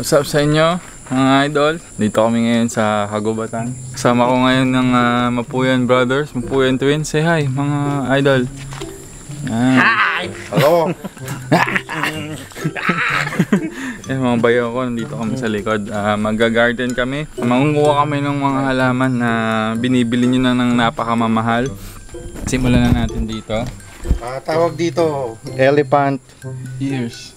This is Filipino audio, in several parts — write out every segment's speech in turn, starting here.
What's up sa inyo mga idol? Dito kami ngayon sa Kagubatan. Kasama ko ngayon ng Mapuyan Brothers, Mapuyan Twins. Say hi mga idol. Hi! Hello! Mga bayo ko, nandito kami sa likod. Mag-garden kami. Mangunguha kami ng mga halaman na binibili nyo na ng napakamamahal. Simulan na natin dito. Tawag dito, elephant Ears.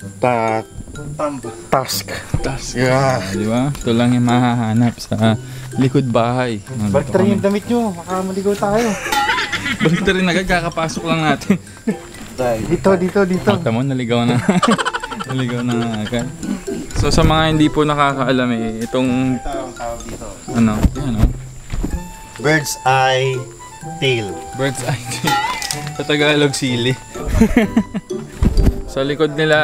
tusk. Tusk. Yeah. Di ba? Ito lang yung mahahanap sa likod bahay. Balik na rin yung damit nyo, baka maligaw tayo. Balik na rin agad, kakapasok lang natin. Dito. Mata mo, naligaw na. Naligaw na nga agad. So sa mga hindi po nakakaalam itong Tawag dito. ano, yan o. Bird's eye tail. Bird's eye tail. Sa Tagalog, sili. Sa likod nila,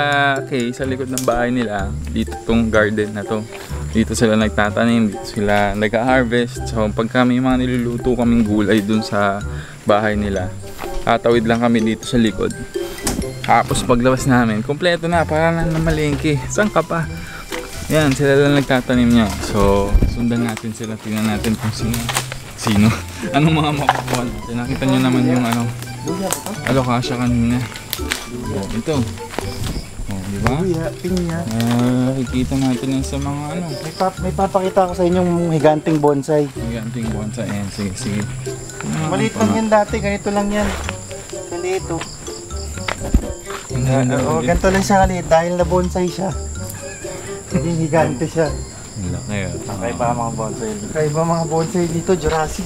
sa likod ng bahay nila, dito tong garden na to. Dito sila nagtatanim, dito sila nag-harvest. So pag kami mga niluluto kaming gulay dun sa bahay nila, tatawid lang kami dito sa likod. Tapos paglabas namin, kompleto na, para na malengke. Saan ka pa? Yan, sila lang nagtatanim niya. So sundan natin sila, tingnan natin kung sino. Anong mga makukuha natin. Nakita nyo naman yung alokasya kanina. Oh, ito. Oh, di ba? Pinya. Nakikita natin yan sa mga ano. May papakita ko sa inyong higanting bonsai. Giganting bonsai. Ayan, sige. Maliit lang yan dati, ganito lang yan. Ganito. Ganito lang siya kaliit dahil na bonsai siya. Hindi higante siya. Laki. Kakaiba mga bonsai. Kakaiba mga bonsai dito, Jurassic.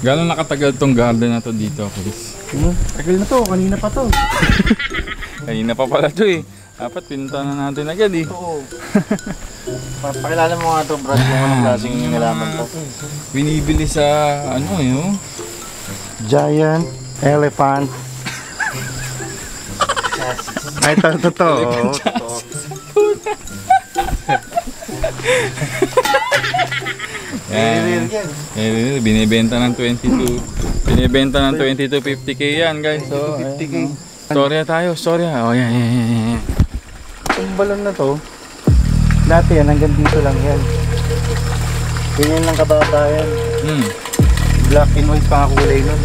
Gano'n nakatagal tong garden na to dito, Chris? Tagal na to, kanina pa to. Kanina pa pala to eh. Dapat pinunta na natin agad eh. Oo. Pakilala mo nga to, Brad, kung anong klaseng nilalaman to. Binibili sa ano yun? Giant elephant. Ay, totoo. Yan. Binibenta ng 2250k yan guys. So, 50k. storya tayo, storya. Oh, yan. Yung balon na to, dati yan, hanggang dito lang yan. Ganyan lang kabatayan. Black and white pa ang kulay nun.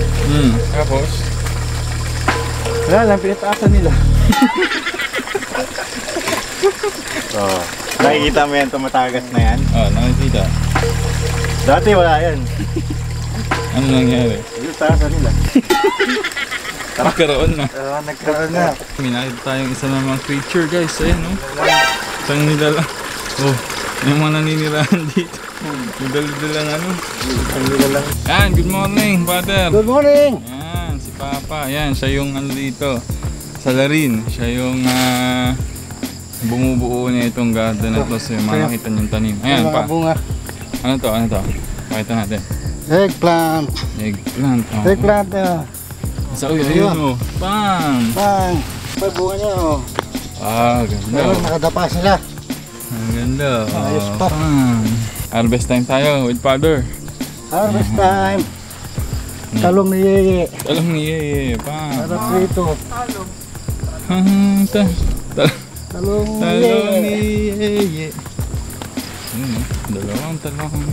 Tapos? Wala lang, pinataasan nila. Oh, nakikita mo yan, tumatagas na yan. Oh, nakikita. Dati wala yan. Ano nangyari? Pinataasan nila. Nagkaroon na. Nagkaroon na. May nakita tayong isa ng mga creature guys. Ayan o. Isang nila lang. Oh, yung mga naninirahan dito. Yung dala-dalang ano. Isang nila lang. Yan, good morning, father. Good morning! Yan, si Papa. Yan, siya yung ano dito. Salarin. Siya yung bumubuo niya itong garden na to. So yung mga nakita niyong tanim. Ayan pa. Bunga. Ano to? Pakita natin. Eggplant. Eggplant. Oh. Eggplant. Sa ayun o. Bam! Bang! May bunga niya oh. Ganda. Pero nakadapa sila. Ang ganda. Ayos pa. Bam! Harvest time tayo with father. Harvest time. Talong ni Yeye. Talong ni Yeye. Bam! Harap rito. Talong ni Talong ni Yeye. Yeye. Dalawang talong.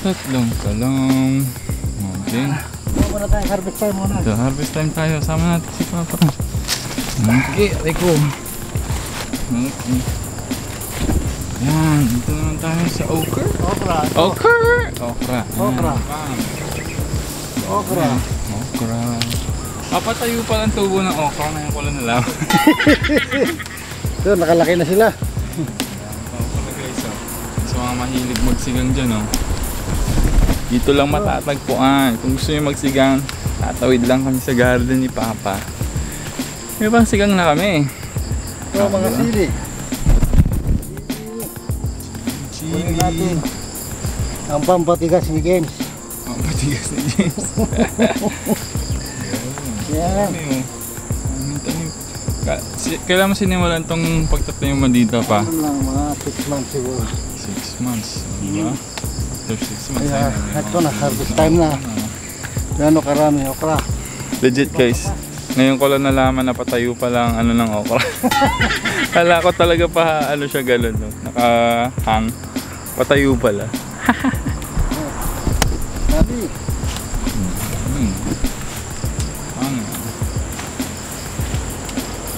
Tatlong talong. Okay. Muna tayo, harvest time muna. So, harvest time tayo. Sama natin si Papa. Okay, Rico. Okay. Yan, dito naman tayo sa okra. Okra. Papatayo pa lang tubo ng okra na yung kulang na lang. So, nakalaki na sila. Okra guys, oh. So, mga mahilig magsigang dyan, oh. Dito lang matatagpuan. Kung gusto nyo magsigang, tatawid lang kami sa garden ni Papa. May pang sigang na kami. So, mga sili. Chili. Ang pampatigas ni James. Ang patigas ni James. Yan. Kailan mo sinimulan tong pagtatanim mo dito pa? Ano lang, mga 6 months siguro. 6 months. Diba? After 6 months. Kaya, ito na, harvest time na. Gano'ng karami okra. Legit guys. Ngayon ko lang nalaman na patayo pa lang ano ng okra. Kala ko talaga pa ano siya galon, no? Nakahang. Patayo pala. Sabi. Ano?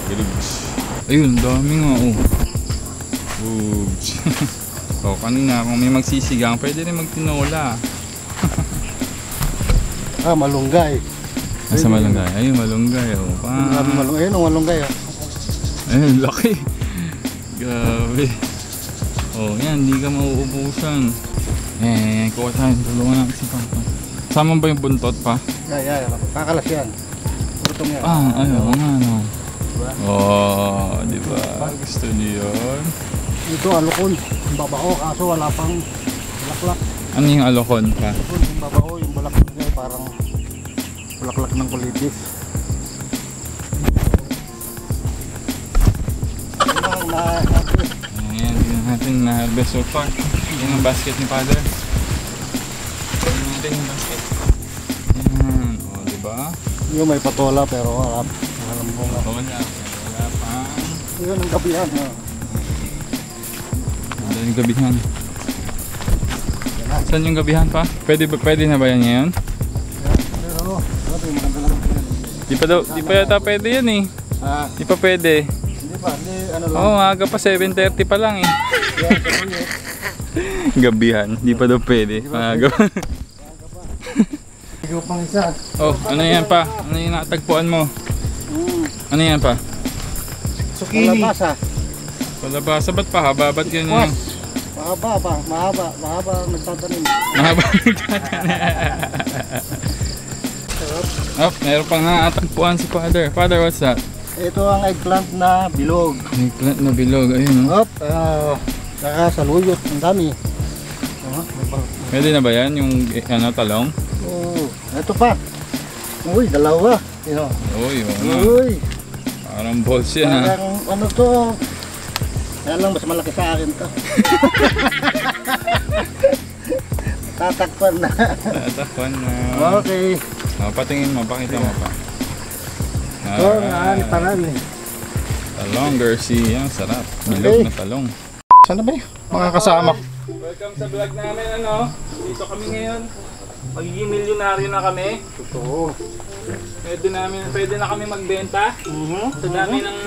Gilugs. Ayun, dami nga oh. Oops. So kanina kung may magsisigang, pwede rin magtinola. Malunggay. Nasa malunggay. Ayun, malunggay oh. Ayun, malunggay oh. Ayun, laki. Grabe. Oh, yan, hindi ka mauubusan. Kuha tayo. Tulungan natin si Papa. Sama ba yung buntot pa? Yeah. Kakalas yan. Purutong yan. Ayun, ano. Oh, di ba? Gusto niyo yun? Ito, alukon. Yung babao, kaso wala pang bulaklak. Ano yung alokon pa? Yung babao, yung bulaklak niya parang bulaklak ng kulitis. Ayan, tingnan natin na harvest so far. Yan ang basket ni Father. Tingnan natin yung basket. Ayan, o diba? Yung may patola pero harap. Alam mo nga. Wala pa. Yun ang gabihan. Wala yung gabihan. Saan yung gabihan pa? Pwede na ba yan ngayon? Pero ito yung maganda lang. Di pa yata pwede yan eh. Di pa pwede. Hindi pa, ano lang. Oo, aga pa 7:30 pa lang eh. Gabihan, di pa daw pwede. Maaga pa. Ikaw pang isa. Oh, ano yan pa? Ano yung natagpuan mo? Ano yan pa? Zucchini. Kalabasa. Palabasa, ba't pa haba? Ba't ganyan yung... Mahaba nagtatanim. Mahaba nagtatanim. Oh, meron pang natagpuan si Father. Father, what's that? Ito ang eggplant na bilog. Eggplant na bilog, ayun oh. Saka saluyot, ang dami. Pwede na ba yan? Yung talong? Ito pa. Uy, dalawa. Uy, Uy. parang balls yan ha. Parang ano to. Kaya lang mas malaki sa akin to. Tatakpan na. Tatakpan na. Okay. Patingin mo, pakita mo pa. Ito nga, tanan eh. Talong, Garcia. Sarap. Bilog na talong. Sana ba yun? Mga kasama. Welcome sa vlog namin, ano? Dito kami ngayon. Magiging milyonaryo na kami. Totoo. Pwede na kami magbenta. Sa dami ng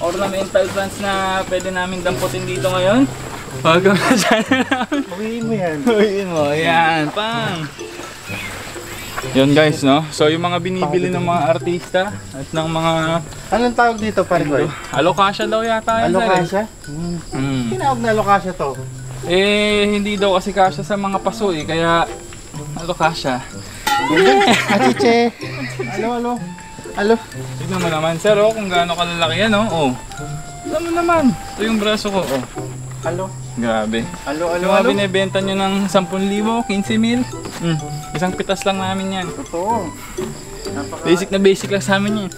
ornamental plants na pwede namin damputin dito ngayon. Welcome na sana namin. Uwiin mo yan. Uwiin mo, yan, pang! Yun guys, no? So yung mga binibili ng mga artista at ng mga... Anong tawag dito, Parigoy? Alokasya daw yata yan. Alokasya? Tinawag na alokasya to? Hindi daw kasi kasya sa mga paso eh, kaya alokasya. Achiche! Alo? Tignan mo naman, sir, oh, kung gaano kalalaki yan, oh. Alam mo naman, ito yung braso ko, oh. Alo? Grabe. Yung mga binibenta nyo ng 10,000, 15,000. Isang pitas lang namin yan. Totoo. Basic na basic lang sa amin yan.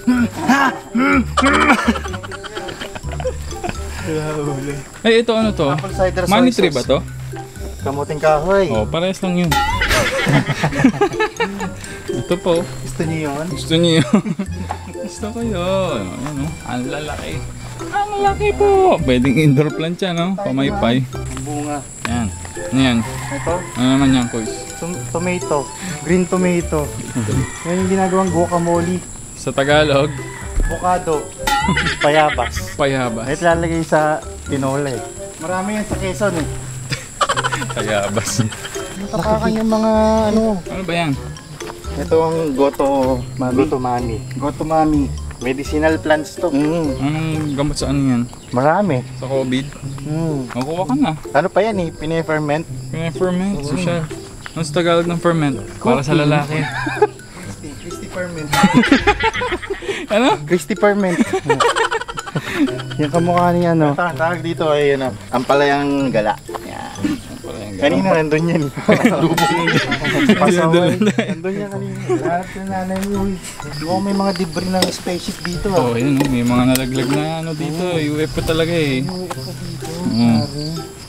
Ay, ito ano to? Apple cider soy Money tree sauce. ba to? Kamuting kahoy. Oh, parehas lang yun. Ito po. Gusto niyo yun? Gusto niyo yun? Gusto ko yun. Ayan, oh. Ang lalaki. Ang laki po. Pwedeng indoor plant yan, no? Pamaypay. Ang bunga. Yan. Ano yan? Ito? Ano naman yan, Koys? Tomato. Green tomato. Yan yung ginagawang guacamole. Sa Tagalog, Avocado. Payabas. payabas. Ito lalagay sa tinola eh. Marami yan sa Quezon eh. Payabas. Tapakan yung mga ano. Ano ba yan? Ito ang goto mami. Goto mami. Medicinal plants to. Anong gamot sa ano yan? Marami. Sa COVID? Makuha ka na. Ano pa yan eh? Pine-ferment. Ferment. Social. Ano sa Tagalog ng ferment? Para sa lalaki. Christy ferment. Ano? Christy ferment. Yung kamukha niya no. Tawag dito ay ano, ampalayang gala. Kanina nandun yan. Pasaway. Nandun yan kanina. Lahat ng nanay mo. Mukhang may mga debris ng spaceship dito. Oo, yun. May mga nalaglag na ano dito. UFO talaga eh.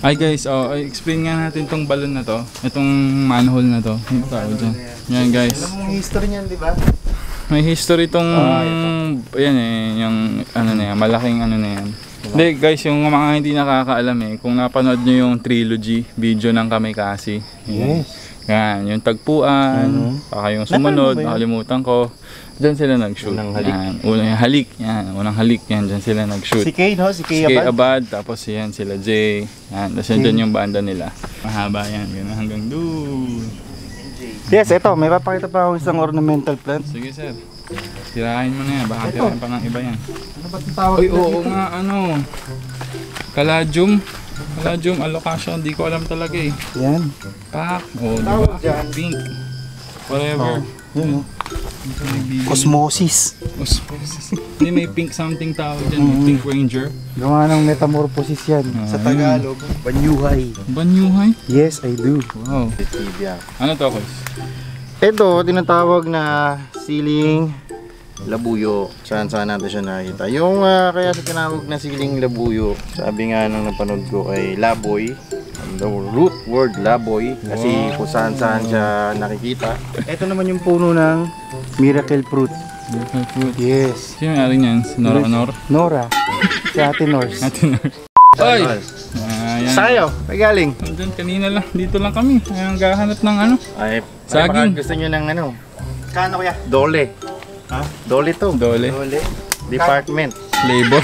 Ay guys, explain nga natin tong balon na to. Itong manhole na to. Ano tawag dyan? Yan guys. Alam mo yung history niyan, di ba? may history tong, yan eh, yung ano na yan, malaking ano na yan. Hindi guys, yung mga hindi nakakaalam eh, kung napanood nyo yung trilogy video ng Kamikasi. Yes. Yan, yung tagpuan, saka yung sumunod, nakalimutan ko. Diyan sila nag-shoot. Unang halik. Yan, unang halik. Yan, unang halik yan, diyan sila nag-shoot. Si Kay, no? Si Kay Kay Abad. Abad, tapos yan sila Jay. Yan, tapos yan yung banda nila. Mahaba yan, gano'n hanggang doon. Yes, eto. May papakita pa akong isang ornamental plant. Sige sir, tirahin mo na yan, baka tirahin pa ng iba yan. Ano ba itong tawag? Uy, oo nga, ano, Caladium. Caladium alocasia, hindi ko alam talaga eh. Yan. Pak, oh, Tawag diba? dyan. Pink. Forever. Yan, oh. Osmosis. Osmosis. Hindi, may pink something tawag dyan, may pink ranger. Gawa ng metamorphosis yan. Sa Tagalog, Banyuhay. Banyuhay? Yes, I do. Wow. Ano to, Koys? Ito, tinatawag na siling labuyo. Saan natin siya nakita. Yung kaya sa tinawag na siling labuyo, sabi nga nung napanood ko ay laboy. The root word laboy. Kasi kung saan siya nakikita. Ito naman yung puno ng miracle fruit. Miracle fruit. Yes. Sino yung niyan? Si Nora Honor? Nora. Si Ate Nors. Ate Nora. Oy! Ayan. Sayo, may galing. Nandun, kanina lang. Dito lang kami. Ayan, gahanap ng ano. Ay, saging. Gusto nyo ng ano? Kano kaya? Dole. Ha? Dole to. Dole. Dole. Department. Labor.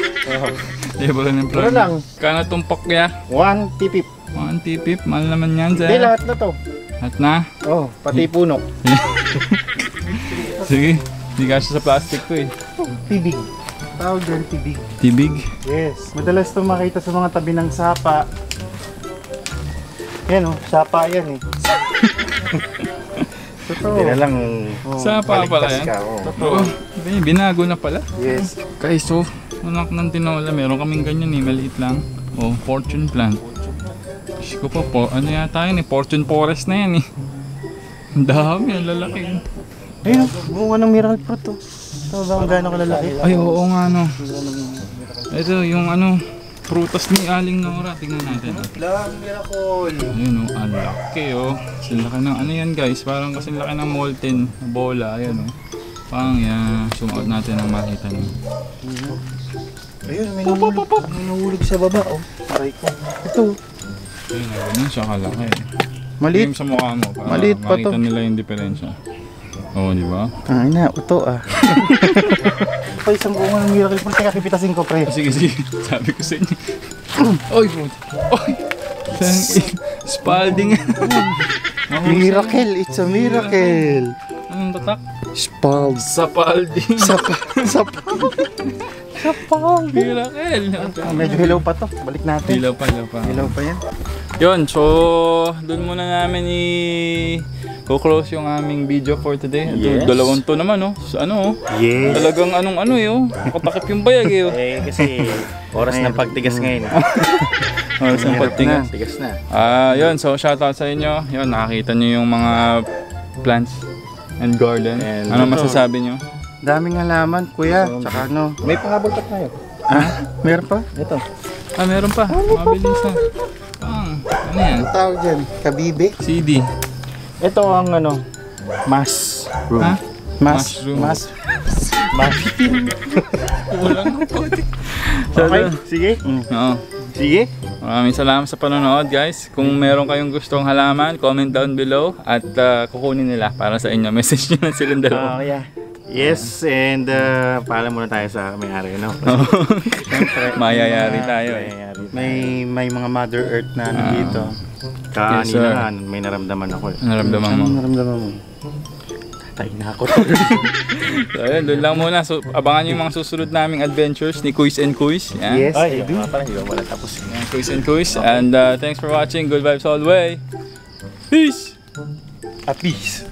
Labor ng Pero lang. Kana tumpok kaya. 1 tipip. 1 tipip. Mahal naman yan, sir. Hindi, lahat na to. At na. Oh, pati puno. Sige. Hindi kasya sa plastic to eh. Tibig. Tawag din tibig. Tibig. Yes. Madalas ito makita sa mga tabi ng sapa. Yan oh, sapa yan eh. Totoo. Hindi na lang. Sapa pala yan. Oo. Binago na pala. Yes. Guys, so, anak ng tinola. Meron kaming ganyan eh. Maliit lang. Oh, fortune plant. Ko po, ano yata yun eh. Fortune forest na yan eh. Ang dami, ang lalaki. Ayun, bunga ng miracle fruit oh. Ito ba kung gaano kalalaki? Ay, oo nga no. Ito, yung ano, prutas ni Aling Nora. Tingnan natin. Lang, miracle. Ayun oh, ang laki oh. Sinlaki ng ano yan guys, parang kasi laki ng molten na bola. Ayan oh. Pang yan, zoom out natin ang makita nyo. Ayun, may nahulog sa baba oh. Aray ko. Ito. Ayun, ganun siya kalaki. Maliit. Tingin sa mukha mo para Maliit pa to. makita nila yung diferensya. Oo, di ba? Ay na, uto ah. Pa isang bunga ng miracle fruit. Teka, pipitasin ko pre. Sige, sige. Sabi ko sa inyo. Oy, bro. Oy! Spalding. Miracle, it's a miracle. Anong tatak? Spald. Sapalding. Sapald. Miracle. Medyo hilaw pa to. Balik natin. Hilaw pa. Hilaw pa yan. Yun, so doon muna namin close yung aming video for today. Yes. Dalawang to naman, oh. So, ano, oh. Yes. Talagang ano eh, oh. Nakatakip yung bayag, eh, oh. Kasi oras ng pagtigas ngayon. Oras ng pagtigas. Tigas na. Yun, so shoutout sa inyo. Yun, nakakita nyo yung mga plants and garden. And ano ito. masasabi nyo? Daming halaman, kuya. Tsaka ano. May pangabol pa tayo. Ha? Meron pa? Ito. Meron pa. Mabilis na. Ano yan? Ang tawag dyan? Kabibe? CD. Ito ang ano. Mushroom. Ha? Mushroom. Mushroom. Kulang po. Okay, sige. Oo. Sige. Maraming salamat sa panonood guys. Kung meron kayong gustong halaman, comment down below at kukunin nila para sa inyo. Message nyo na silang dalawa. Yeah. Yes, and paalam muna tayo sa may-ari, no? Mayayari tayo eh. May mga Mother Earth na dito. Yes, sir. Kanina may naramdaman ako eh. Naramdaman mo? Anong naramdaman mo? Tatay na ako. So ayun, doon lang muna. So, abangan nyo yung mga susunod naming adventures ni Kuis and Kuis. Yan. Yes, I do. Parang hindi ko wala tapos. Yan, Kuis and Kuis. And thanks for watching. Good vibes all the way. Peace! At least.